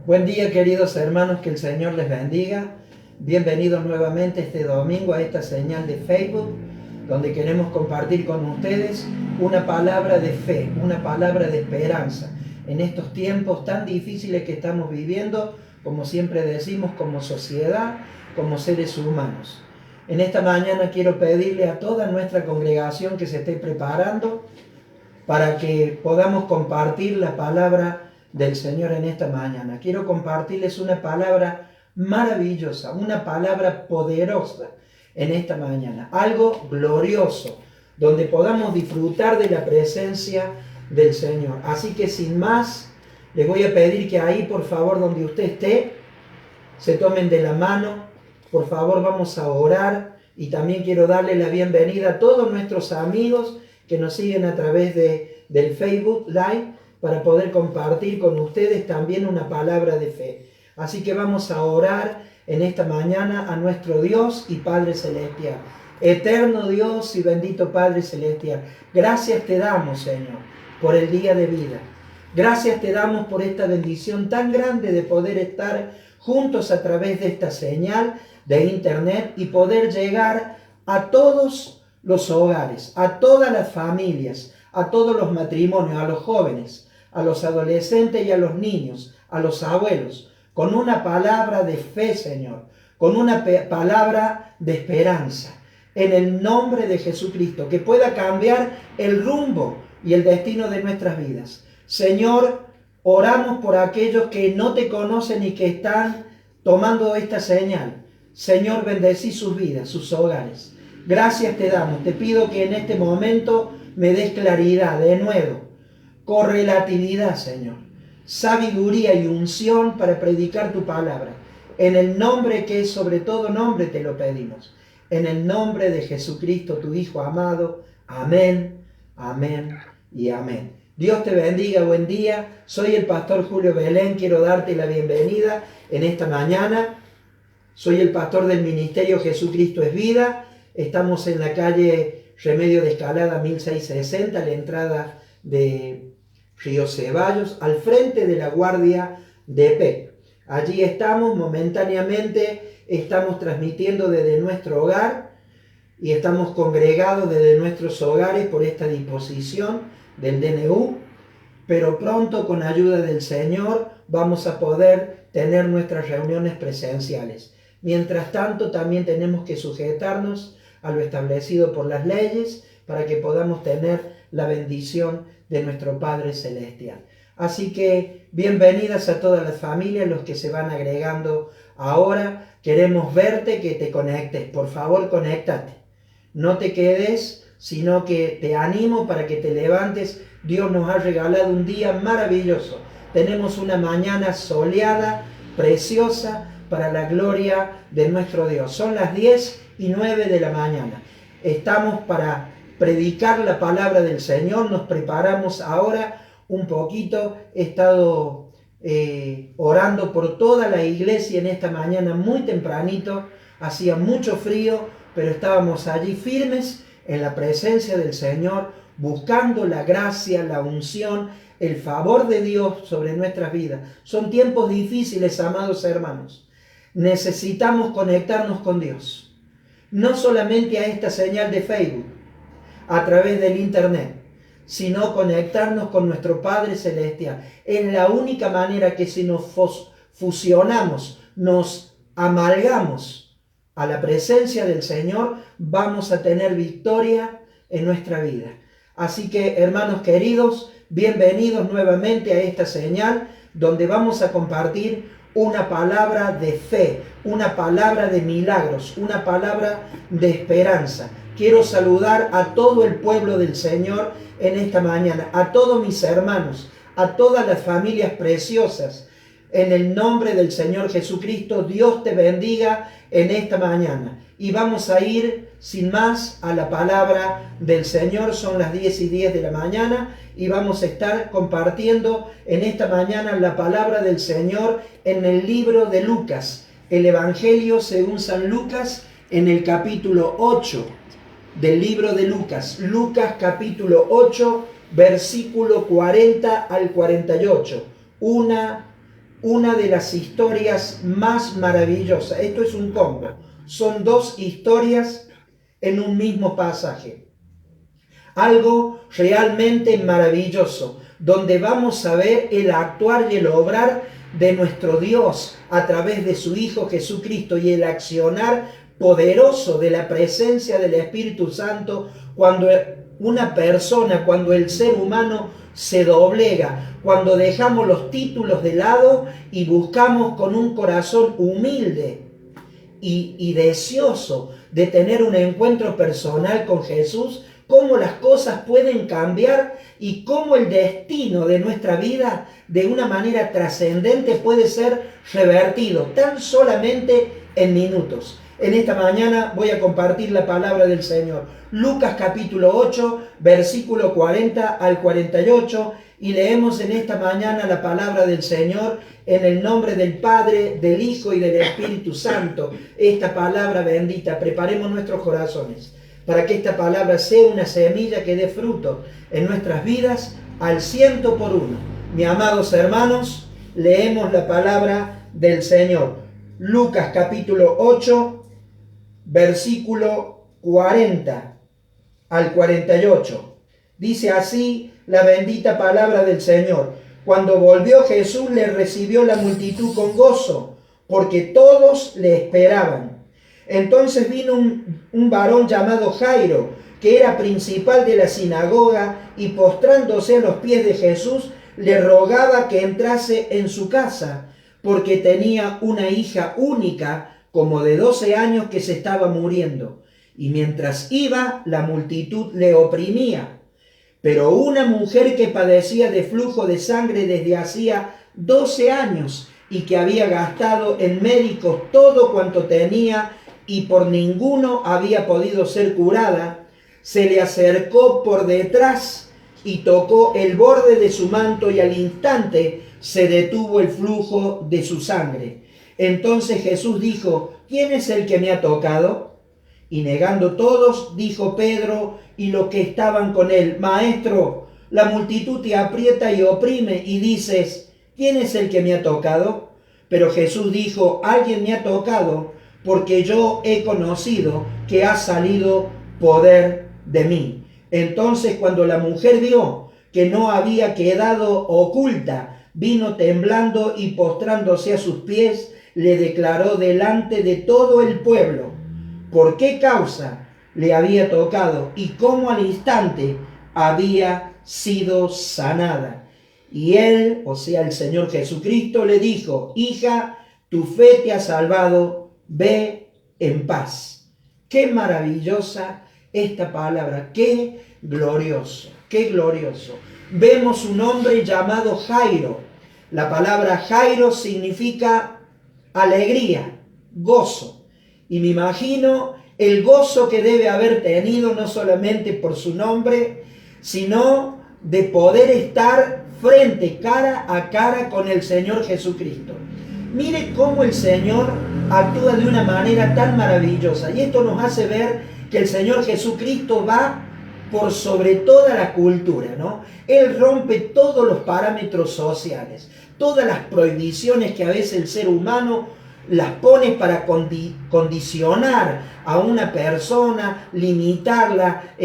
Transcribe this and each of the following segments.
Buen día, queridos hermanos, que el Señor les bendiga. Bienvenidos nuevamente este domingo a esta señal de Facebook, donde queremos compartir con ustedes una palabra de fe, una palabra de esperanza en estos tiempos tan difíciles que estamos viviendo, como siempre decimos, como sociedad, como seres humanos. En esta mañana quiero pedirle a toda nuestra congregación que se esté preparando para que podamos compartir la palabra del Señor en esta mañana. Quiero compartirles una palabra maravillosa, una palabra poderosa en esta mañana, algo glorioso, donde podamos disfrutar de la presencia del Señor. Así que sin más, les voy a pedir que ahí, por favor, donde usted esté, se tomen de la mano. Por favor, vamos a orar, y también quiero darle la bienvenida a todos nuestros amigos que nos siguen a través del Facebook Live, para poder compartir con ustedes también una palabra de fe. Así que vamos a orar en esta mañana a nuestro Dios y Padre Celestial. Eterno Dios y bendito Padre Celestial, gracias te damos, Señor, por el día de vida. Gracias te damos por esta bendición tan grande de poder estar juntos a través de esta señal de internet y poder llegar a todos los hogares, a todas las familias, a todos los matrimonios, a los jóvenes, a los adolescentes y a los niños, a los abuelos, con una palabra de fe, Señor, con una palabra de esperanza, en el nombre de Jesucristo, que pueda cambiar el rumbo y el destino de nuestras vidas. Señor, oramos por aquellos que no te conocen y que están tomando esta señal. Señor, bendecí sus vidas, sus hogares. Gracias te damos. Te pido que en este momento me des claridad, de nuevo, correlatividad, Señor, sabiduría y unción para predicar tu palabra. En el nombre que es sobre todo nombre te lo pedimos. En el nombre de Jesucristo, tu Hijo amado. Amén, amén y amén. Dios te bendiga, buen día. Soy el pastor Julio Belén. Quiero darte la bienvenida en esta mañana. Soy el pastor del ministerio Jesucristo es Vida. Estamos en la calle Remedio de Escalada 1660, a la entrada de Río Ceballos, al frente de la Guardia de P. Allí estamos momentáneamente, estamos transmitiendo desde nuestro hogar y estamos congregados desde nuestros hogares por esta disposición del DNU, pero pronto, con ayuda del Señor, vamos a poder tener nuestras reuniones presenciales. Mientras tanto, también tenemos que sujetarnos a lo establecido por las leyes para que podamos tener la bendición de nuestro Padre Celestial. Así que bienvenidas a todas las familias, los que se van agregando ahora. Queremos verte, que te conectes. Por favor, conéctate. No te quedes, sino que te animo para que te levantes. Dios nos ha regalado un día maravilloso. Tenemos una mañana soleada, preciosa, para la gloria de nuestro Dios. Son las 10:09 de la mañana. Estamos para predicar la palabra del Señor. Nos preparamos ahora un poquito. He estado orando por toda la iglesia en esta mañana muy tempranito. Hacía mucho frío, pero estábamos allí firmes en la presencia del Señor, buscando la gracia, la unción, el favor de Dios sobre nuestras vidas. Son tiempos difíciles, amados hermanos. Necesitamos conectarnos con Dios. No solamente a esta señal de Facebook, a través del internet, sino conectarnos con nuestro Padre Celestial. Es la única manera que, si nos fusionamos, nos amalgamos a la presencia del Señor, vamos a tener victoria en nuestra vida. Así que, hermanos queridos, bienvenidos nuevamente a esta señal, donde vamos a compartir una palabra de fe, una palabra de milagros, una palabra de esperanza. Quiero saludar a todo el pueblo del Señor en esta mañana, a todos mis hermanos, a todas las familias preciosas. En el nombre del Señor Jesucristo, Dios te bendiga en esta mañana. Y vamos a ir sin más a la palabra del Señor. Son las 10:10 de la mañana y vamos a estar compartiendo en esta mañana la palabra del Señor en el libro de Lucas, el Evangelio según San Lucas, en el capítulo 8 del libro de Lucas. Lucas capítulo 8, versículo 40 al 48. Una una de las historias más maravillosas. Esto es un combo. Son dos historias en un mismo pasaje. Algo realmente maravilloso, donde vamos a ver el actuar y el obrar de nuestro Dios a través de su Hijo Jesucristo y el accionar poderoso de la presencia del Espíritu Santo cuando una persona, cuando el ser humano se doblega, cuando dejamos los títulos de lado y buscamos con un corazón humilde y deseoso de tener un encuentro personal con Jesús, cómo las cosas pueden cambiar y cómo el destino de nuestra vida de una manera trascendente puede ser revertido tan solamente en minutos. En esta mañana voy a compartir la palabra del Señor. Lucas capítulo 8, versículo 40 al 48, y leemos en esta mañana la palabra del Señor en el nombre del Padre, del Hijo y del Espíritu Santo. Esta palabra bendita, preparemos nuestros corazones para que esta palabra sea una semilla que dé fruto en nuestras vidas al 100 por 1. Mis amados hermanos, leemos la palabra del Señor. Lucas capítulo 8, versículo 40 al 48. Dice así la bendita palabra del Señor. Cuando volvió Jesús, le recibió la multitud con gozo, porque todos le esperaban. Entonces vino un varón llamado Jairo, que era principal de la sinagoga, y postrándose a los pies de Jesús, le rogaba que entrase en su casa, porque tenía una hija única, como de 12 años, que se estaba muriendo. Y mientras iba, la multitud le oprimía. Pero una mujer que padecía de flujo de sangre desde hacía 12 años, y que había gastado en médicos todo cuanto tenía, y por ninguno había podido ser curada, se le acercó por detrás y tocó el borde de su manto, y al instante se detuvo el flujo de su sangre. Entonces Jesús dijo: ¿quién es el que me ha tocado? Y negando todos, dijo Pedro y los que estaban con él: Maestro, la multitud te aprieta y oprime, y dices: ¿quién es el que me ha tocado? Pero Jesús dijo: alguien me ha tocado, porque yo he conocido que ha salido poder de mí. Entonces, cuando la mujer vio que no había quedado oculta, vino temblando y postrándose a sus pies, le declaró delante de todo el pueblo por qué causa le había tocado y cómo al instante había sido sanada. Y él, o sea, el Señor Jesucristo, le dijo: hija, tu fe te ha salvado, ve en paz. Qué maravillosa esta palabra, qué glorioso, qué glorioso. Vemos un hombre llamado Jairo. La palabra Jairo significa alegría, gozo. Y me imagino el gozo que debe haber tenido, no solamente por su nombre, sino de poder estar cara a cara con el Señor Jesucristo. Mire cómo el Señor actúa de una manera tan maravillosa. Y esto nos hace ver que el Señor Jesucristo va por sobre toda la cultura, ¿no? Él rompe todos los parámetros sociales, todas las prohibiciones que a veces el ser humano las pone para condicionar a una persona, limitarla,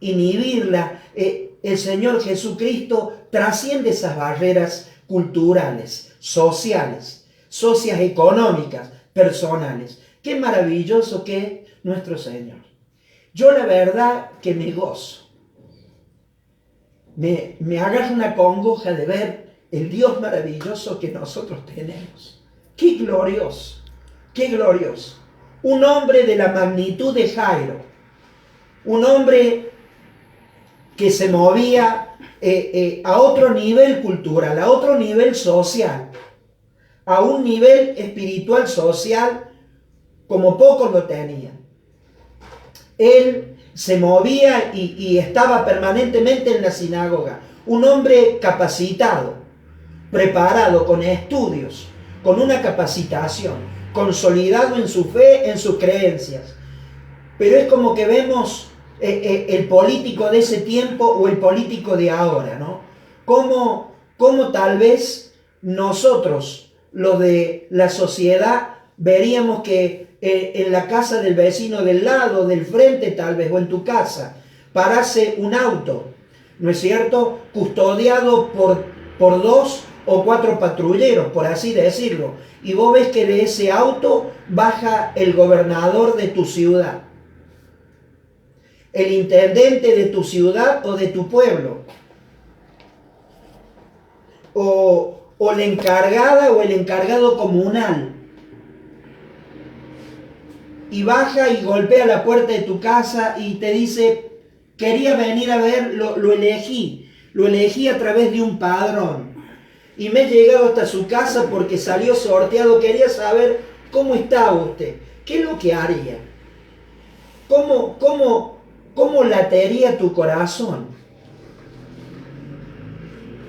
inhibirla. El Señor Jesucristo trasciende esas barreras culturales, sociales, socioeconómicas, personales. Qué maravilloso que es nuestro Señor. Yo la verdad que me gozo. Me agarra una congoja de ver el Dios maravilloso que nosotros tenemos. ¡Qué glorioso! ¡Qué glorioso! Un hombre de la magnitud de Jairo. Un hombre que se movía a otro nivel cultural, a otro nivel social, a un nivel espiritual, social, como pocos lo tenían. Él se movía y estaba permanentemente en la sinagoga. Un hombre capacitado, preparado, con estudios, con una capacitación, consolidado en su fe, en sus creencias. Pero es como que vemos el político de ese tiempo o el político de ahora, ¿no? Como tal vez nosotros los de la sociedad, veríamos que en la casa del vecino del lado, del frente tal vez, o en tu casa, parase un auto, ¿no es cierto?, custodiado por 2 o 4 patrulleros, por así decirlo, y vos ves que de ese auto baja el gobernador de tu ciudad, el intendente de tu ciudad o de tu pueblo, o la encargada o el encargado comunal, y baja y golpea la puerta de tu casa y te dice: quería venir a ver, lo elegí a través de un padrón, y me he llegado hasta su casa porque salió sorteado, quería saber cómo está usted, qué es lo que haría, cómo latería tu corazón.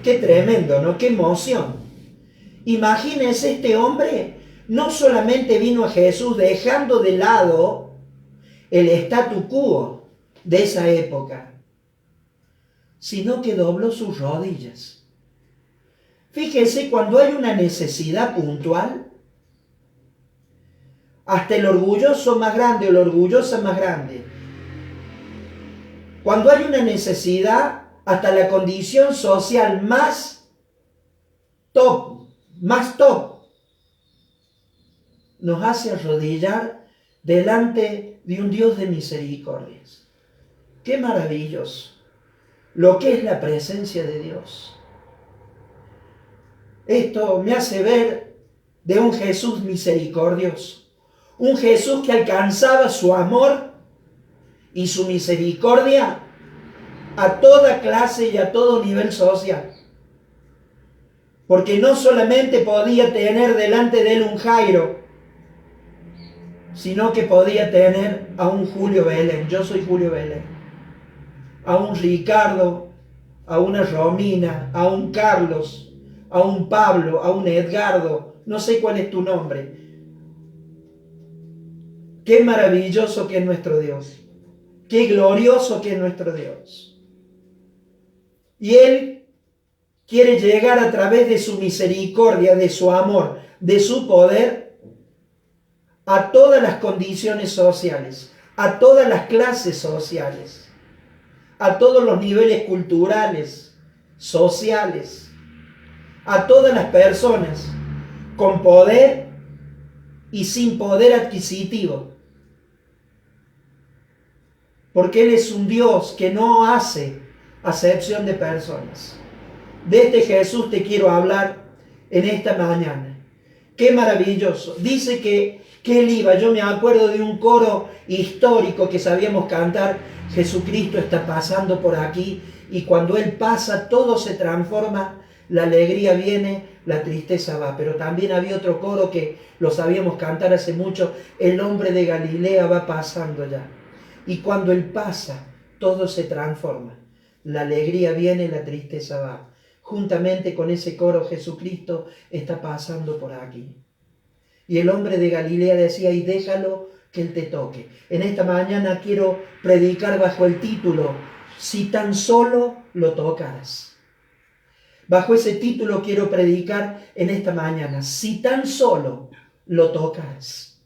Qué tremendo, ¿no? Qué emoción. Imagínense, este hombre no solamente vino a Jesús dejando de lado el statu quo de esa época, sino que dobló sus rodillas. Fíjense, cuando hay una necesidad puntual, hasta el orgulloso más grande o la orgullosa más grande, cuando hay una necesidad, hasta la condición social más top, nos hace arrodillar delante de un Dios de misericordias. Qué maravilloso lo que es la presencia de Dios. Esto me hace ver de un Jesús misericordioso, un Jesús que alcanzaba su amor y su misericordia a toda clase y a todo nivel social. Porque no solamente podía tener delante de él un Jairo, sino que podía tener a un Julio Belén. Yo soy Julio Belén. A un Ricardo, a una Romina, a un Carlos, a un Pablo, a un Edgardo. No sé cuál es tu nombre. Qué maravilloso que es nuestro Dios. Qué glorioso que es nuestro Dios. Y Él quiere llegar a través de su misericordia, de su amor, de su poder, a todas las condiciones sociales, a todas las clases sociales, a todos los niveles culturales, sociales, a todas las personas con poder y sin poder adquisitivo. Porque Él es un Dios que no hace acepción de personas. De este Jesús te quiero hablar en esta mañana. Qué maravilloso. Dice que Él iba, yo me acuerdo de un coro histórico que sabíamos cantar: Jesucristo está pasando por aquí, y cuando Él pasa todo se transforma, la alegría viene, la tristeza va. Pero también había otro coro que lo sabíamos cantar hace mucho: el hombre de Galilea va pasando ya, y cuando Él pasa todo se transforma, la alegría viene, la tristeza va. Juntamente con ese coro, Jesucristo está pasando por aquí. Y el hombre de Galilea decía: y déjalo que Él te toque. En esta mañana quiero predicar bajo el título: si tan solo lo tocaras. Bajo ese título quiero predicar en esta mañana: si tan solo lo tocaras.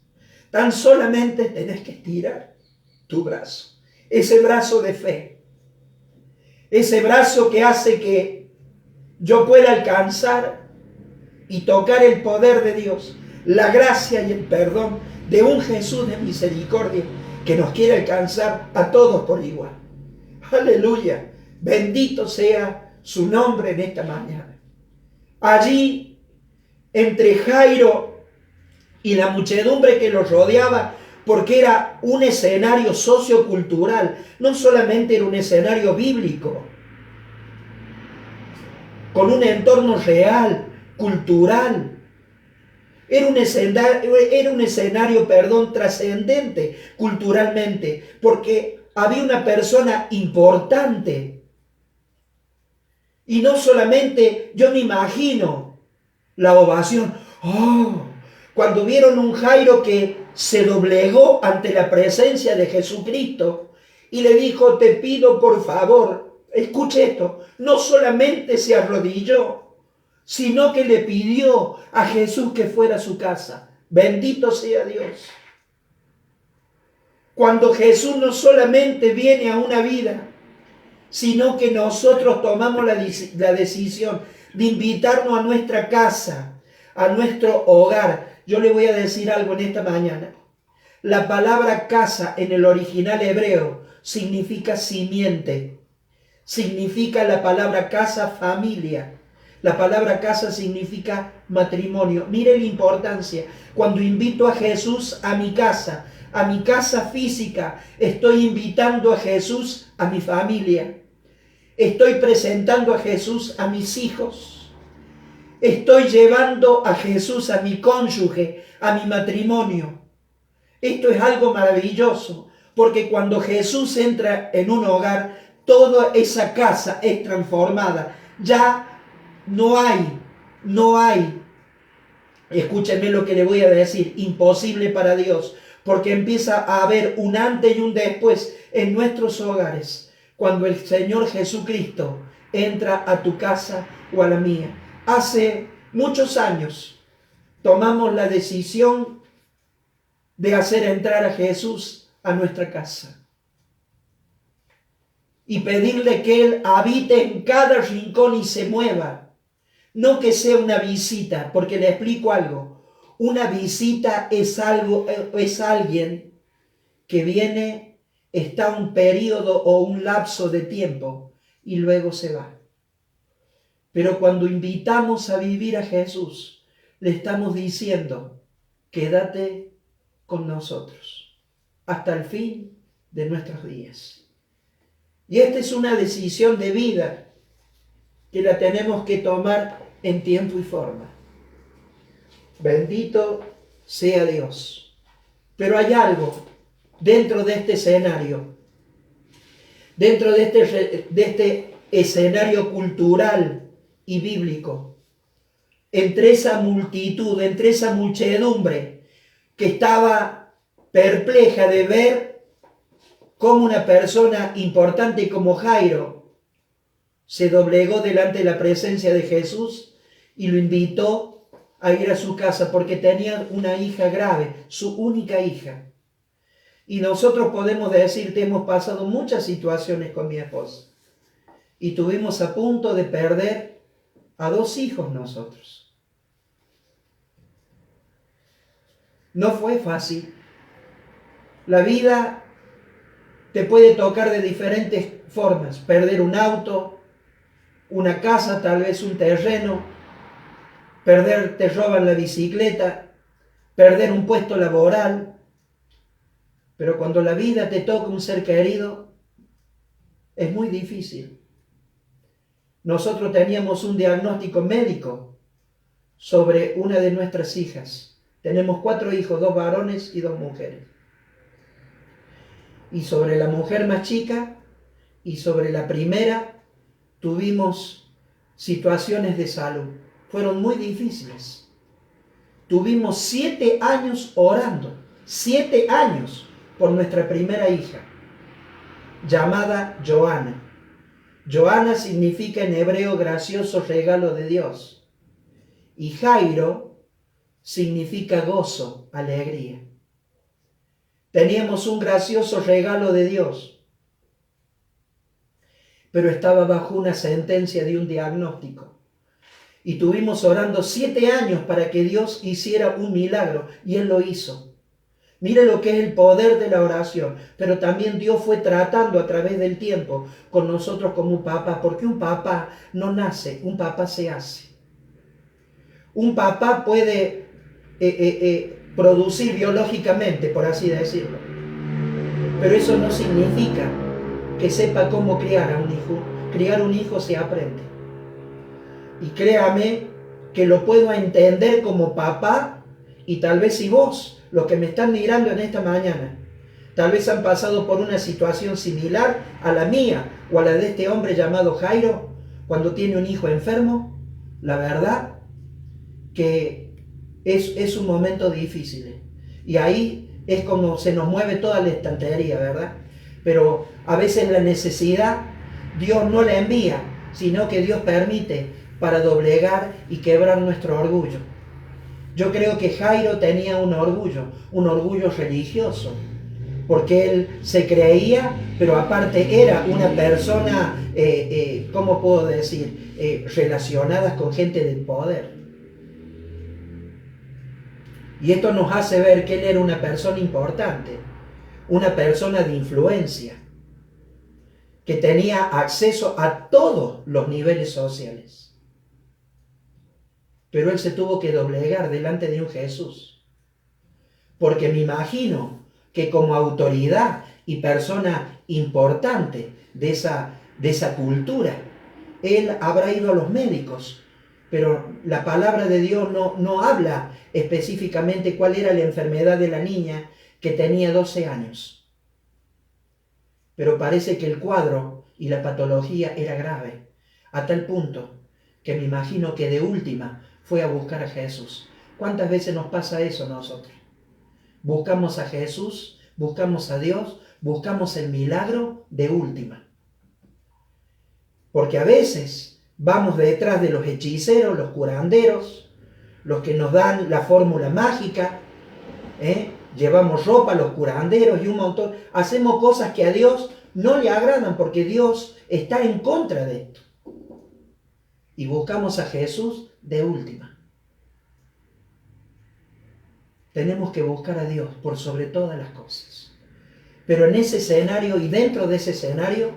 Tan solamente tenés que estirar tu brazo. Ese brazo de fe. Ese brazo que hace que yo pueda alcanzar y tocar el poder de Dios, la gracia y el perdón de un Jesús de misericordia que nos quiere alcanzar a todos por igual. Aleluya, bendito sea su nombre en esta mañana. Allí, entre Jairo y la muchedumbre que los rodeaba, porque era un escenario sociocultural, no solamente era un escenario bíblico, con un entorno real, cultural. Era un escenario, trascendente culturalmente, porque había una persona importante. Y no solamente, yo me imagino la ovación. ¡Oh! Cuando vieron un Jairo que se doblegó ante la presencia de Jesucristo y le dijo: te pido por favor, escuche esto, no solamente se arrodilló, sino que le pidió a Jesús que fuera a su casa. Bendito sea Dios. Cuando Jesús no solamente viene a una vida, sino que nosotros tomamos la decisión de invitarnos a nuestra casa, a nuestro hogar. Yo le voy a decir algo en esta mañana. La palabra casa en el original hebreo significa simiente. Significa la palabra casa familia. La palabra casa significa matrimonio. Mire la importancia. Cuando invito a Jesús a mi casa física, estoy invitando a Jesús a mi familia. Estoy presentando a Jesús a mis hijos. Estoy llevando a Jesús a mi cónyuge, a mi matrimonio. Esto es algo maravilloso, porque cuando Jesús entra en un hogar, toda esa casa es transformada. Ya no hay, escúchenme lo que le voy a decir, imposible para Dios, porque empieza a haber un antes y un después en nuestros hogares, cuando el Señor Jesucristo entra a tu casa o a la mía. Hace muchos años tomamos la decisión de hacer entrar a Jesús a nuestra casa y pedirle que Él habite en cada rincón y se mueva. No que sea una visita, porque le explico algo. Una visita es alguien que viene, está un periodo o un lapso de tiempo y luego se va. Pero cuando invitamos a vivir a Jesús, le estamos diciendo, quédate con nosotros hasta el fin de nuestros días. Y esta es una decisión de vida que la tenemos que tomar en tiempo y forma. Bendito sea Dios. Pero hay algo dentro de este escenario, dentro de este escenario cultural y bíblico, entre esa multitud, entre esa muchedumbre que estaba perpleja de ver cómo una persona importante como Jairo se doblegó delante de la presencia de Jesús y lo invitó a ir a su casa porque tenía una hija grave, su única hija. Y nosotros podemos decirte, hemos pasado muchas situaciones con mi esposa y tuvimos a punto de perder a 2 hijos nosotros. No fue fácil. La vida te puede tocar de diferentes formas. Perder un auto, una casa, tal vez un terreno. Te roban la bicicleta. Perder un puesto laboral. Pero cuando la vida te toca un ser querido, es muy difícil. Nosotros teníamos un diagnóstico médico sobre una de nuestras hijas. Tenemos 4 hijos, 2 varones y 2 mujeres. Y sobre la mujer más chica y sobre la primera tuvimos situaciones de salud. Fueron muy difíciles. Tuvimos 7 años orando, 7 años por nuestra primera hija, llamada Joana. Joana significa en hebreo gracioso regalo de Dios. Y Jairo significa gozo, alegría. Teníamos un gracioso regalo de Dios, pero estaba bajo una sentencia de un diagnóstico. Y tuvimos orando 7 años para que Dios hiciera un milagro, y Él lo hizo. Mire lo que es el poder de la oración, pero también Dios fue tratando a través del tiempo con nosotros como un papá, porque un papá no nace, un papá se hace. Un papá puede producir biológicamente, por así decirlo, pero eso no significa que sepa cómo criar a un hijo. Criar un hijo se aprende, y créame que lo puedo entender como papá. Y tal vez si vos, los que me están mirando en esta mañana, tal vez han pasado por una situación similar a la mía o a la de este hombre llamado Jairo, cuando tiene un hijo enfermo, la verdad que es un momento difícil. Y ahí es como se nos mueve toda la estantería, ¿verdad? Pero a veces la necesidad Dios no la envía, sino que Dios permite para doblegar y quebrar nuestro orgullo. Yo creo que Jairo tenía un orgullo religioso, porque él se creía, pero aparte era una persona, ¿cómo puedo decir?, relacionada con gente del poder. Y esto nos hace ver que él era una persona importante, una persona de influencia, que tenía acceso a todos los niveles sociales. Pero él se tuvo que doblegar delante de un Jesús. Porque me imagino que como autoridad y persona importante de esa cultura, él habrá ido a los médicos, pero la palabra de Dios no habla específicamente cuál era la enfermedad de la niña que tenía 12 años. Pero parece que el cuadro y la patología era grave, a tal punto que me imagino que de última fue a buscar a Jesús. ¿Cuántas veces nos pasa eso a nosotros? Buscamos a Jesús, buscamos a Dios, buscamos el milagro de última. Porque a veces vamos detrás de los hechiceros, los curanderos, los que nos dan la fórmula mágica, llevamos ropa a los curanderos y un montón. Hacemos cosas que a Dios no le agradan porque Dios está en contra de esto. Y buscamos a Jesús de última. Tenemos que buscar a Dios por sobre todas las cosas. Pero en ese escenario y dentro de ese escenario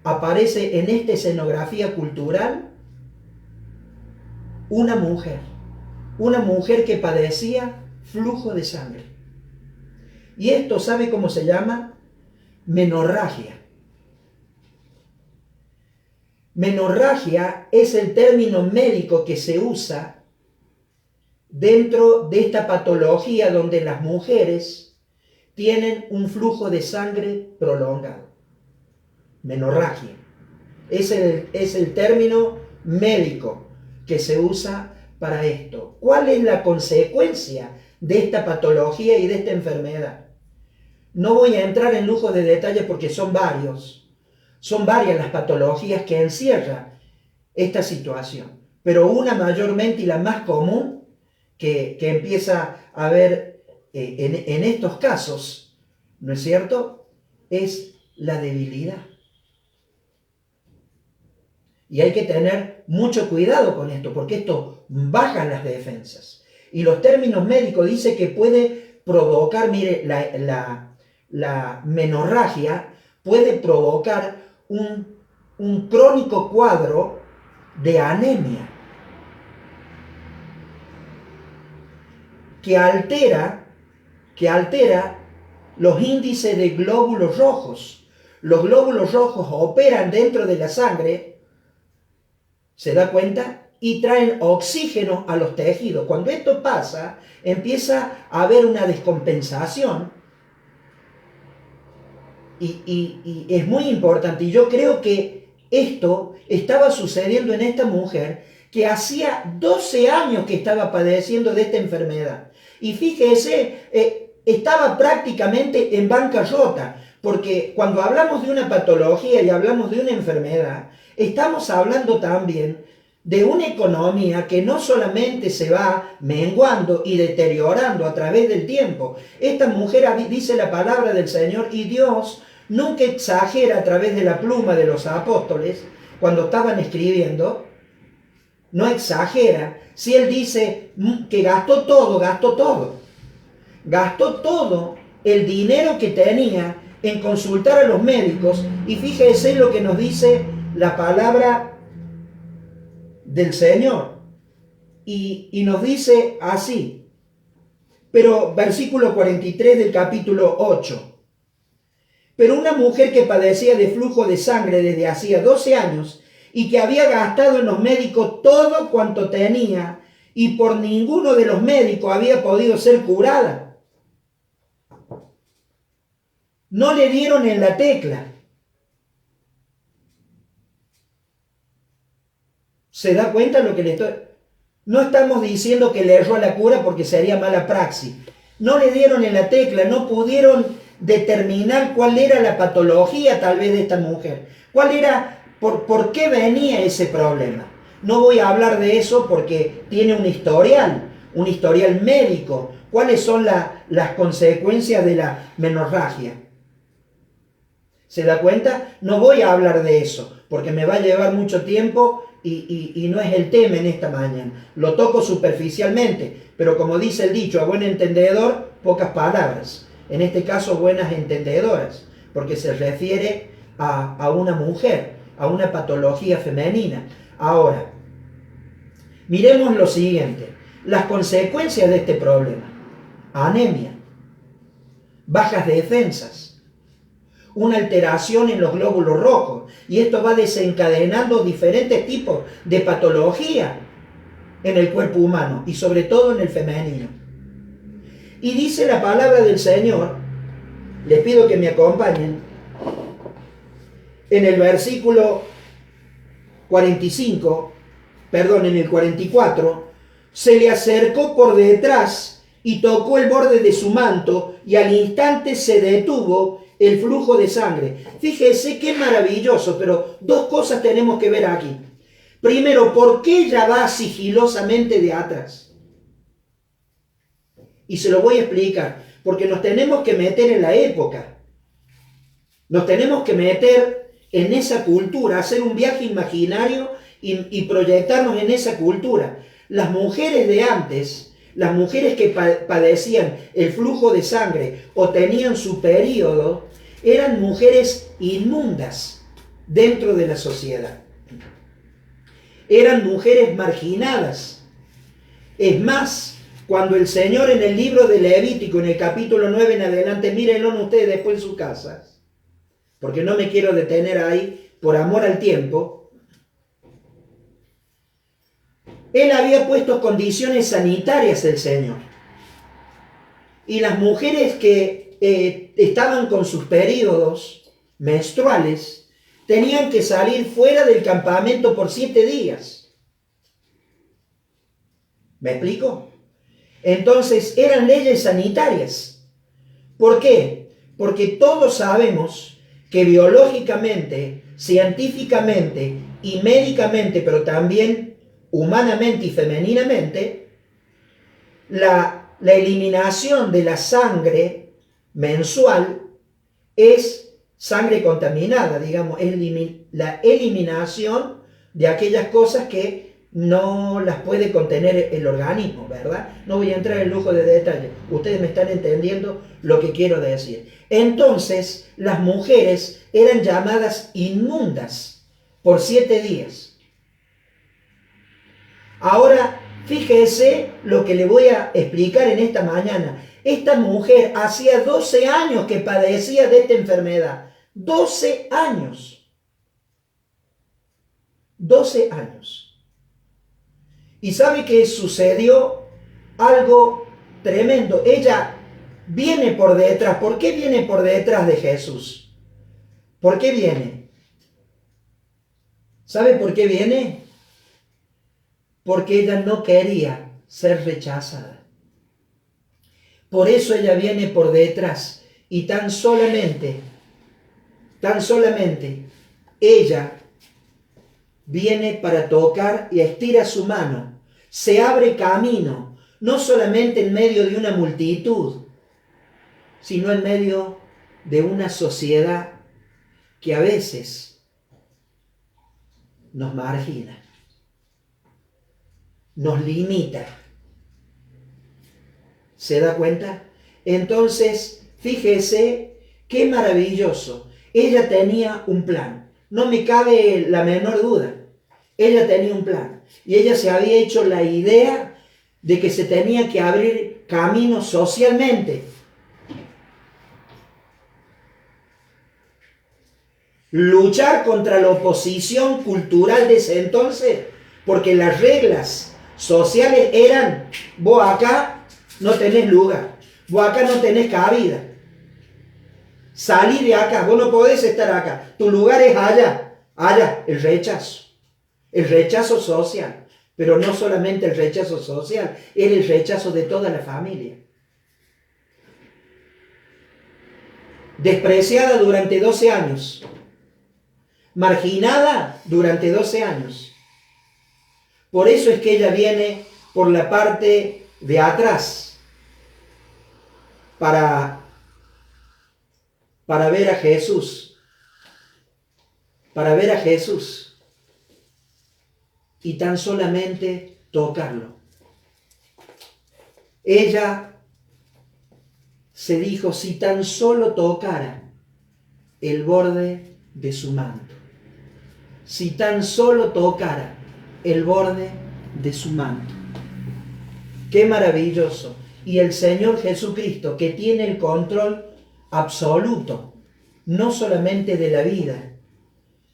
aparece en esta escenografía cultural una mujer que padecía flujo de sangre. Y esto, ¿sabe cómo se llama? Menorragia. Menorragia es el término médico que se usa dentro de esta patología donde las mujeres tienen un flujo de sangre prolongado. Menorragia. Es el término médico que se usa para esto. ¿Cuál es la consecuencia de esta patología y de esta enfermedad? No voy a entrar en lujo de detalles porque son varias las patologías que encierra esta situación. Pero una mayormente y la más común que empieza a ver en estos casos, ¿no es cierto?, es la debilidad. Y hay que tener mucho cuidado con esto, porque esto baja las defensas. Y los términos médicos dicen que puede provocar, mire, la menorragia puede provocar un crónico cuadro de anemia que altera los índices de glóbulos rojos. Los glóbulos rojos operan dentro de la sangre, ¿se da cuenta? Y traen oxígeno a los tejidos. Cuando esto pasa, empieza a haber una descompensación. Y es muy importante. Y yo creo que esto estaba sucediendo en esta mujer que hacía 12 años que estaba padeciendo de esta enfermedad. Y fíjese, estaba prácticamente en bancarrota. Porque cuando hablamos de una patología y hablamos de una enfermedad, estamos hablando también de una economía que no solamente se va menguando y deteriorando a través del tiempo. Esta mujer, dice la palabra del Señor, y Dios nunca exagera a través de la pluma de los apóstoles, cuando estaban escribiendo, no exagera. Si Él dice que gastó todo el dinero que tenía en consultar a los médicos, y fíjese lo que nos dice la palabra del Señor, y nos dice así, pero versículo 43 del capítulo 8, pero una mujer que padecía de flujo de sangre desde hacía 12 años, y que había gastado en los médicos todo cuanto tenía, y por ninguno de los médicos había podido ser curada. No le dieron en la tecla. ¿Se da cuenta lo que le estoy...? No estamos diciendo que le erró a la cura porque sería mala praxis. No le dieron en la tecla, no pudieron determinar cuál era la patología tal vez de esta mujer. ¿Cuál era, por qué venía ese problema? No voy a hablar de eso porque tiene un historial médico. ¿Cuáles son las consecuencias de la menorragia? ¿Se da cuenta? No voy a hablar de eso porque me va a llevar mucho tiempo y no es el tema en esta mañana. Lo toco superficialmente, pero como dice el dicho, a buen entendedor, pocas palabras. En este caso, buenas entendedoras, porque se refiere a una mujer, a una patología femenina. Ahora, miremos lo siguiente, las consecuencias de este problema: anemia, bajas defensas, una alteración en los glóbulos rojos, y esto va desencadenando diferentes tipos de patología en el cuerpo humano y sobre todo en el femenino. Y dice la palabra del Señor, les pido que me acompañen, en el versículo 44, se le acercó por detrás y tocó el borde de su manto, y al instante se detuvo el flujo de sangre. Fíjese qué maravilloso, pero dos cosas tenemos que ver aquí. Primero, ¿por qué ella va sigilosamente de atrás? Y se lo voy a explicar, porque nos tenemos que meter en la época. Nos tenemos que meter en esa cultura, hacer un viaje imaginario y proyectarnos en esa cultura. Las mujeres de antes, las mujeres que padecían el flujo de sangre o tenían su periodo, eran mujeres inmundas dentro de la sociedad. Eran mujeres marginadas. Es más, cuando el Señor en el libro de Levítico, en el capítulo 9 en adelante, mírenlo ustedes después en sus casas, porque no me quiero detener ahí por amor al tiempo. Él había puesto condiciones sanitarias, el Señor. Y las mujeres que estaban con sus periodos menstruales tenían que salir fuera del campamento por 7 días. ¿Me explico? Entonces eran leyes sanitarias. ¿Por qué? Porque todos sabemos que biológicamente, científicamente y médicamente, pero también humanamente y femeninamente, la eliminación de la sangre mensual es sangre contaminada, digamos, es la eliminación de aquellas cosas que no las puede contener el organismo, ¿verdad? No voy a entrar en lujo de detalle, ustedes me están entendiendo lo que quiero decir. Entonces, las mujeres eran llamadas inmundas por 7 días. Ahora, fíjese lo que le voy a explicar en esta mañana. Esta mujer hacía 12 años que padecía de esta enfermedad. 12 años. 12 años. Y sabe que sucedió algo tremendo. Ella viene por detrás. ¿Por qué viene por detrás de Jesús? ¿Por qué viene? ¿Sabe por qué viene? Porque ella no quería ser rechazada. Por eso ella viene por detrás y tan solamente ella viene para tocar y estira su mano. Se abre camino, no solamente en medio de una multitud, sino en medio de una sociedad que a veces nos margina, nos limita. ¿Se da cuenta? Entonces, fíjese qué maravilloso. Ella tenía un plan. No me cabe la menor duda. Ella tenía un plan. Y ella se había hecho la idea de que se tenía que abrir camino socialmente. Luchar contra la oposición cultural de ese entonces, porque las reglas sociales eran: vos acá no tenés lugar, vos acá no tenés cabida, salí de acá, vos no podés estar acá, tu lugar es allá. El rechazo social, pero no solamente el rechazo social, era el rechazo de toda la familia. Despreciada durante 12 años, marginada durante 12 años. Por eso es que ella viene por la parte de atrás para ver a Jesús, para ver a Jesús y tan solamente tocarlo. Ella se dijo, si tan solo tocara el borde de su manto, si tan solo tocara el borde de su manto. ¡Qué maravilloso! Y el Señor Jesucristo, que tiene el control absoluto, no solamente de la vida,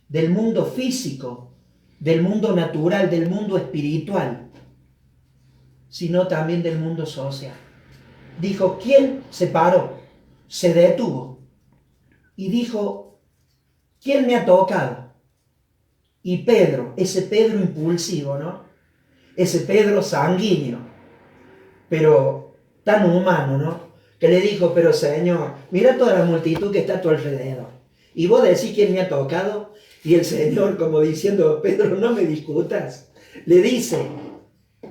del mundo físico, del mundo natural, del mundo espiritual, sino también del mundo social. Dijo, ¿quién se paró? Se detuvo y dijo, ¿quién me ha tocado? Y Pedro, ese Pedro impulsivo, ¿no? Ese Pedro sanguíneo, pero tan humano, ¿no? Que le dijo, pero Señor, mira toda la multitud que está a tu alrededor. Y vos decís quién me ha tocado. Y el Señor, como diciendo, Pedro, no me discutas, le dice,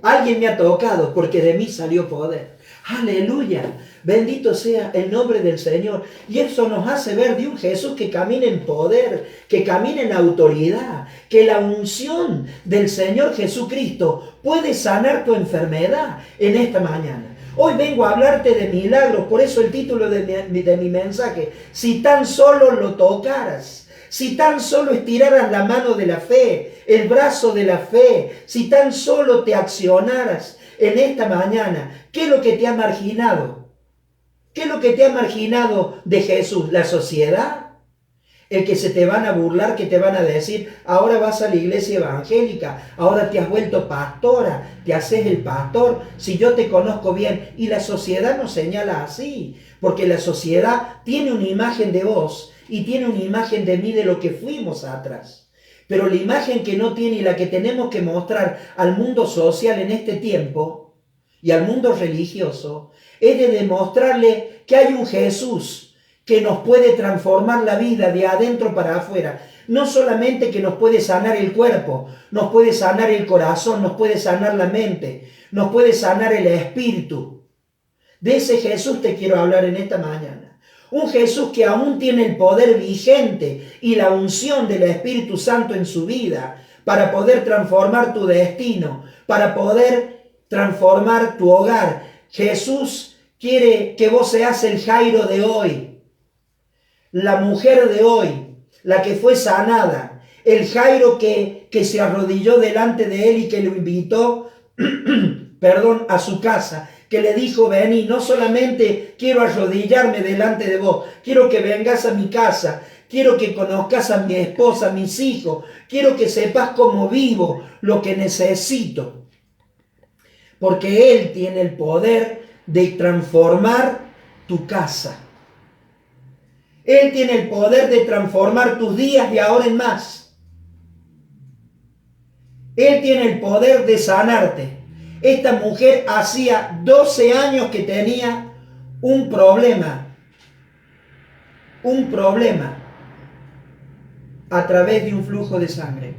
alguien me ha tocado porque de mí salió poder. Aleluya, bendito sea el nombre del Señor. Y eso nos hace ver de un Jesús que camina en poder, que camina en autoridad, que la unción del Señor Jesucristo puede sanar tu enfermedad en esta mañana. Hoy vengo a hablarte de milagros, por eso el título de mi mensaje, si tan solo lo tocaras. Si tan solo estiraras la mano de la fe, el brazo de la fe, si tan solo te accionaras en esta mañana, ¿qué es lo que te ha marginado? ¿Qué es lo que te ha marginado de Jesús? ¿La sociedad? El que se te van a burlar, que te van a decir, ahora vas a la iglesia evangélica, ahora te has vuelto pastora, te haces el pastor, si yo te conozco bien. Y la sociedad nos señala así, porque la sociedad tiene una imagen de vos y tiene una imagen de mí de lo que fuimos atrás. Pero la imagen que no tiene y la que tenemos que mostrar al mundo social en este tiempo y al mundo religioso es de demostrarle que hay un Jesús que nos puede transformar la vida de adentro para afuera. No solamente que nos puede sanar el cuerpo, nos puede sanar el corazón, nos puede sanar la mente, nos puede sanar el espíritu. De ese Jesús te quiero hablar en esta mañana. Un Jesús que aún tiene el poder vigente y la unción del Espíritu Santo en su vida para poder transformar tu destino, para poder transformar tu hogar. Jesús quiere que vos seas el Jairo de hoy, la mujer de hoy, la que fue sanada, el Jairo que se arrodilló delante de él y que lo invitó a su casa, que le dijo, vení, no solamente quiero arrodillarme delante de vos, quiero que vengas a mi casa, quiero que conozcas a mi esposa, a mis hijos, quiero que sepas cómo vivo, lo que necesito. Porque Él tiene el poder de transformar tu casa. Él tiene el poder de transformar tus días de ahora en más. Él tiene el poder de sanarte. Esta mujer hacía 12 años que tenía un problema a través de un flujo de sangre.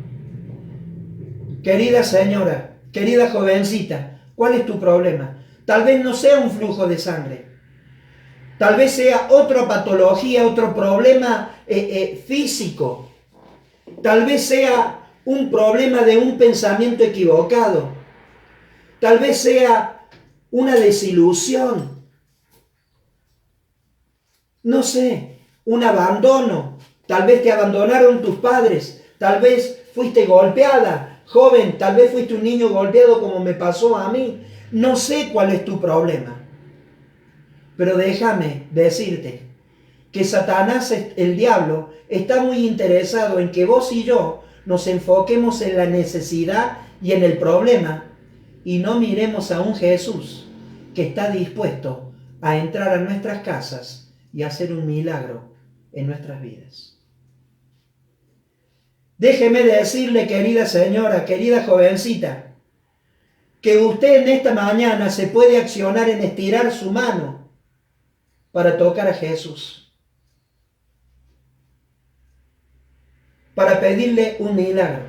Querida señora, querida jovencita, ¿cuál es tu problema? Tal vez no sea un flujo de sangre. Tal vez sea otra patología, otro problema físico. Tal vez sea un problema de un pensamiento equivocado. Tal vez sea una desilusión. No sé, un abandono. Tal vez te abandonaron tus padres. Tal vez fuiste golpeada. Joven, tal vez fuiste un niño golpeado como me pasó a mí. No sé cuál es tu problema. Pero déjame decirte que Satanás, el diablo, está muy interesado en que vos y yo nos enfoquemos en la necesidad y en el problema y no miremos a un Jesús que está dispuesto a entrar a nuestras casas y hacer un milagro en nuestras vidas. Déjeme decirle, querida señora, querida jovencita, que usted en esta mañana se puede accionar en estirar su mano para tocar a Jesús, para pedirle un milagro.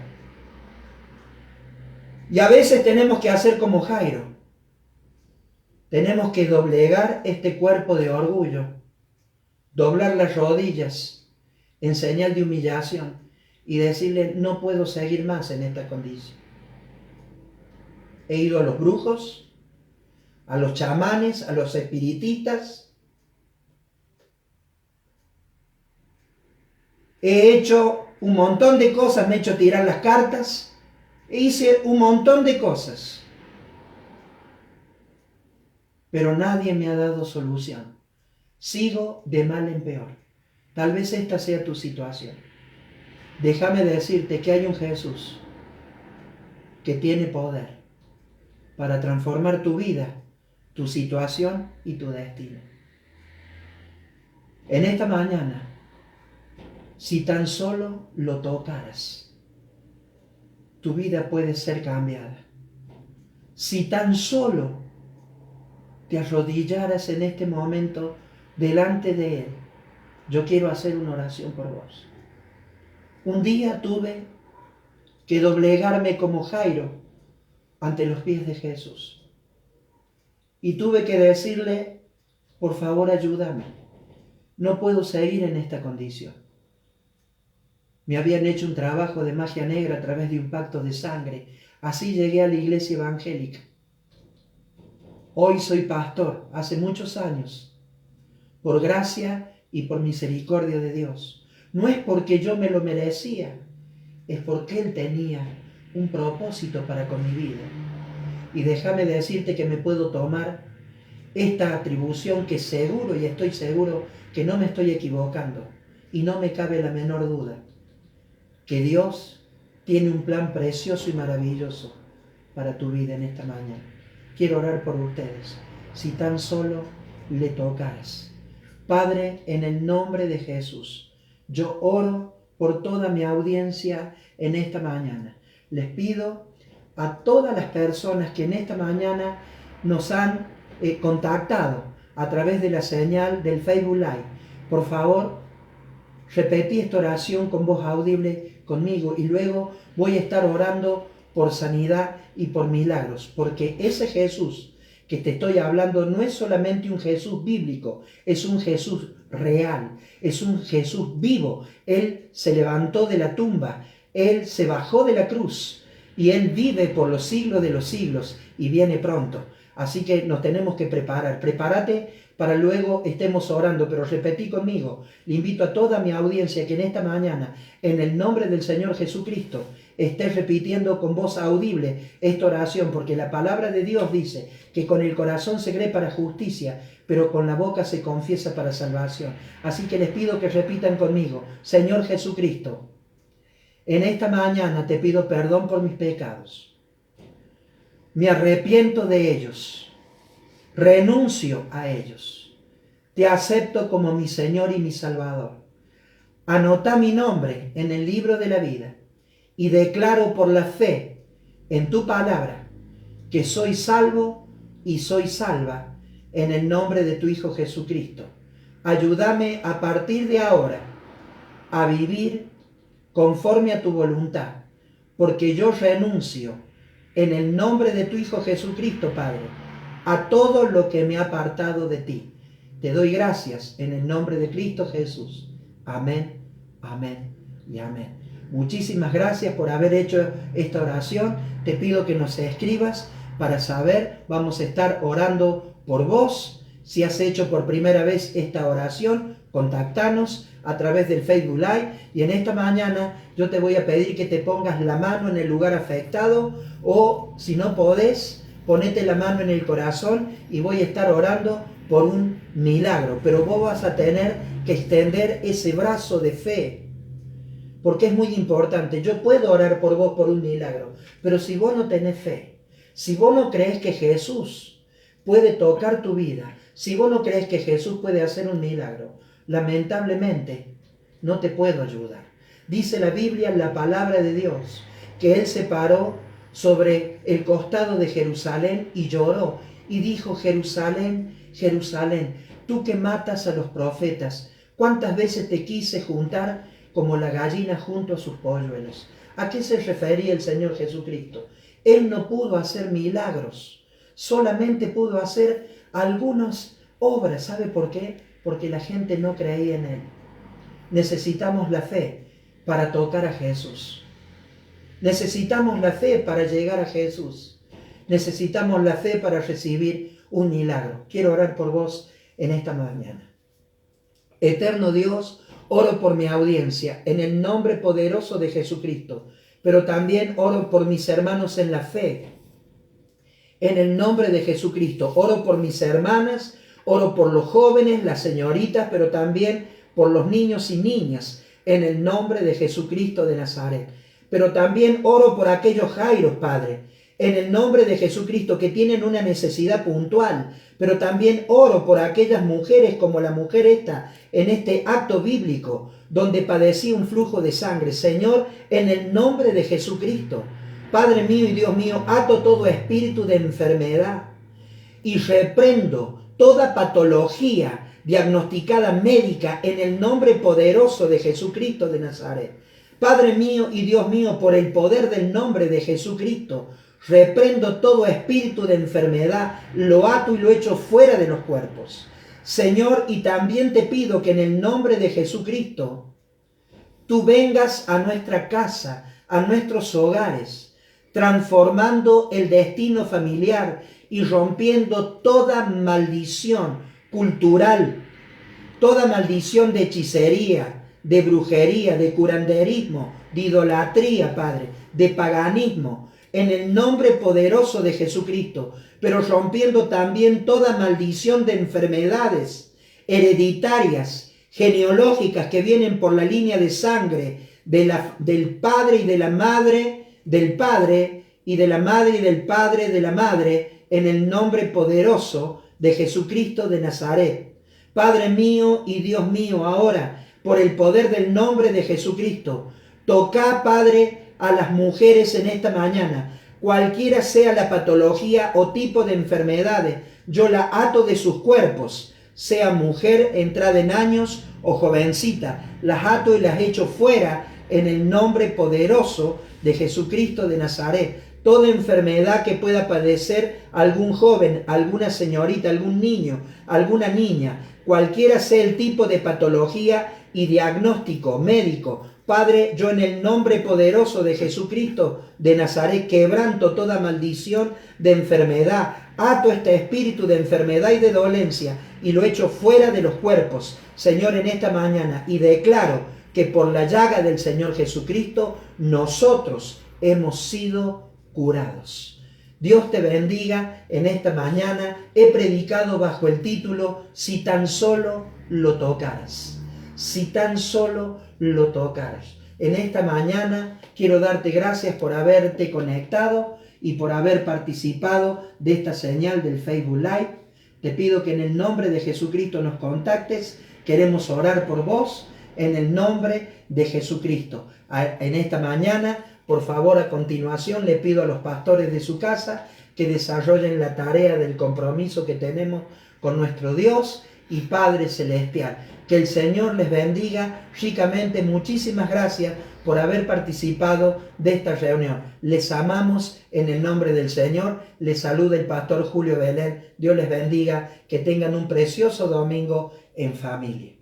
Y a veces tenemos que hacer como Jairo. Tenemos que doblegar este cuerpo de orgullo, doblar las rodillas en señal de humillación y decirle, no puedo seguir más en esta condición. He ido a los brujos, a los chamanes, a los espiritistas. He hecho un montón de cosas, me he hecho tirar las cartas, hice un montón de cosas. Pero nadie me ha dado solución. Sigo de mal en peor. Tal vez esta sea tu situación. Déjame decirte que hay un Jesús que tiene poder para transformar tu vida, tu situación y tu destino. En esta mañana, si tan solo lo tocaras, tu vida puede ser cambiada. Si tan solo te arrodillaras en este momento delante de Él, yo quiero hacer una oración por vos. Un día tuve que doblegarme como Jairo ante los pies de Jesús. Y tuve que decirle, por favor ayúdame. No puedo seguir en esta condición. Me habían hecho un trabajo de magia negra a través de un pacto de sangre. Así llegué a la iglesia evangélica. Hoy soy pastor, hace muchos años, por gracia y por misericordia de Dios. No es porque yo me lo merecía, es porque Él tenía un propósito para con mi vida. Y déjame decirte que me puedo tomar esta atribución que seguro y estoy seguro que no me estoy equivocando. Y no me cabe la menor duda que Dios tiene un plan precioso y maravilloso para tu vida en esta mañana. Quiero orar por ustedes, si tan solo le tocaras. Padre, en el nombre de Jesús, yo oro por toda mi audiencia en esta mañana. Les pido a todas las personas que en esta mañana nos han contactado a través de la señal del Facebook Live, por favor, repetí esta oración con voz audible conmigo y luego voy a estar orando por sanidad y por milagros, porque ese Jesús que te estoy hablando no es solamente un Jesús bíblico, es un Jesús real, es un Jesús vivo. Él se levantó de la tumba, Él se bajó de la cruz y Él vive por los siglos de los siglos y viene pronto. Así que nos tenemos que preparar. Prepárate para luego estemos orando, pero repetí conmigo. Le invito a toda mi audiencia que en esta mañana, en el nombre del Señor Jesucristo, estés repitiendo con voz audible esta oración, porque la palabra de Dios dice que con el corazón se cree para justicia, pero con la boca se confiesa para salvación. Así que les pido que repitan conmigo: Señor Jesucristo, en esta mañana te pido perdón por mis pecados. Me arrepiento de ellos. Renuncio a ellos. Te acepto como mi Señor y mi Salvador. Anota mi nombre en el libro de la vida y declaro por la fe en tu palabra que soy salvo y soy salva en el nombre de tu Hijo Jesucristo. Ayúdame a partir de ahora a vivir conforme a tu voluntad, porque yo renuncio en el nombre de tu Hijo Jesucristo, Padre, a todo lo que me ha apartado de ti. Te doy gracias en el nombre de Cristo Jesús. Amén, amén y amén. Muchísimas gracias por haber hecho esta oración. Te pido que nos escribas para saber, vamos a estar orando por vos. Si has hecho por primera vez esta oración, contactanos a través del Facebook Live, y en esta mañana yo te voy a pedir que te pongas la mano en el lugar afectado, o si no podés, ponete la mano en el corazón y voy a estar orando por un milagro. Pero vos vas a tener que extender ese brazo de fe, porque es muy importante. Yo puedo orar por vos por un milagro, pero si vos no tenés fe, si vos no crees que Jesús puede tocar tu vida, si vos no crees que Jesús puede hacer un milagro, lamentablemente no te puedo ayudar. Dice la Biblia, la palabra de Dios, que Él se paró sobre el costado de Jerusalén y lloró y dijo: Jerusalén, Jerusalén, tú que matas a los profetas, ¿cuántas veces te quise juntar como la gallina junto a sus polluelos? ¿A qué se refería el Señor Jesucristo? Él no pudo hacer milagros, solamente pudo hacer algunas obras. ¿Sabe por qué? Porque la gente no creía en Él. Necesitamos la fe para tocar a Jesús. Necesitamos la fe para llegar a Jesús. Necesitamos la fe para recibir un milagro. Quiero orar por vos en esta mañana. Eterno Dios, oro por mi audiencia en el nombre poderoso de Jesucristo, pero también oro por mis hermanos en la fe. En el nombre de Jesucristo, oro por mis hermanas, oro por los jóvenes, las señoritas, pero también por los niños y niñas, en el nombre de Jesucristo de Nazaret. Pero también oro por aquellos jairos, Padre, en el nombre de Jesucristo, que tienen una necesidad puntual. Pero también oro por aquellas mujeres como la mujer esta, en este acto bíblico, donde padecía un flujo de sangre. Señor, en el nombre de Jesucristo, Padre mío y Dios mío, ato todo espíritu de enfermedad y reprendo toda patología diagnosticada médica en el nombre poderoso de Jesucristo de Nazaret. Padre mío y Dios mío, por el poder del nombre de Jesucristo, reprendo todo espíritu de enfermedad, lo ato y lo echo fuera de los cuerpos. Señor, y también te pido que en el nombre de Jesucristo, tú vengas a nuestra casa, a nuestros hogares, transformando el destino familiar y rompiendo toda maldición cultural, toda maldición de hechicería, de brujería, de curanderismo, de idolatría, Padre, de paganismo, en el nombre poderoso de Jesucristo, pero rompiendo también toda maldición de enfermedades hereditarias, genealógicas, que vienen por la línea de sangre del padre y de la madre, del padre y de la madre y del padre de la madre, en el nombre poderoso de Jesucristo de Nazaret. Padre mío y Dios mío, ahora, por el poder del nombre de Jesucristo, toca, Padre, a las mujeres en esta mañana, cualquiera sea la patología o tipo de enfermedades, yo la ato de sus cuerpos, sea mujer entrada en años o jovencita, las ato y las echo fuera en el nombre poderoso de Jesucristo de Nazaret. Toda enfermedad que pueda padecer algún joven, alguna señorita, algún niño, alguna niña, cualquiera sea el tipo de patología y diagnóstico médico, Padre, yo en el nombre poderoso de Jesucristo de Nazaret quebranto toda maldición de enfermedad, ato este espíritu de enfermedad y de dolencia y lo echo fuera de los cuerpos, Señor, en esta mañana, y declaro que por la llaga del Señor Jesucristo nosotros hemos sido curados. Dios te bendiga en esta mañana. He predicado bajo el título Si tan solo lo tocaras. Si tan solo lo tocaras. En esta mañana quiero darte gracias por haberte conectado y por haber participado de esta señal del Facebook Live. Te pido que en el nombre de Jesucristo nos contactes. Queremos orar por vos en el nombre de Jesucristo. En esta mañana, por favor, a continuación le pido a los pastores de su casa que desarrollen la tarea del compromiso que tenemos con nuestro Dios y Padre Celestial. Que el Señor les bendiga ricamente. Muchísimas gracias por haber participado de esta reunión. Les amamos en el nombre del Señor. Les saluda el pastor Julio Belén. Dios les bendiga. Que tengan un precioso domingo en familia.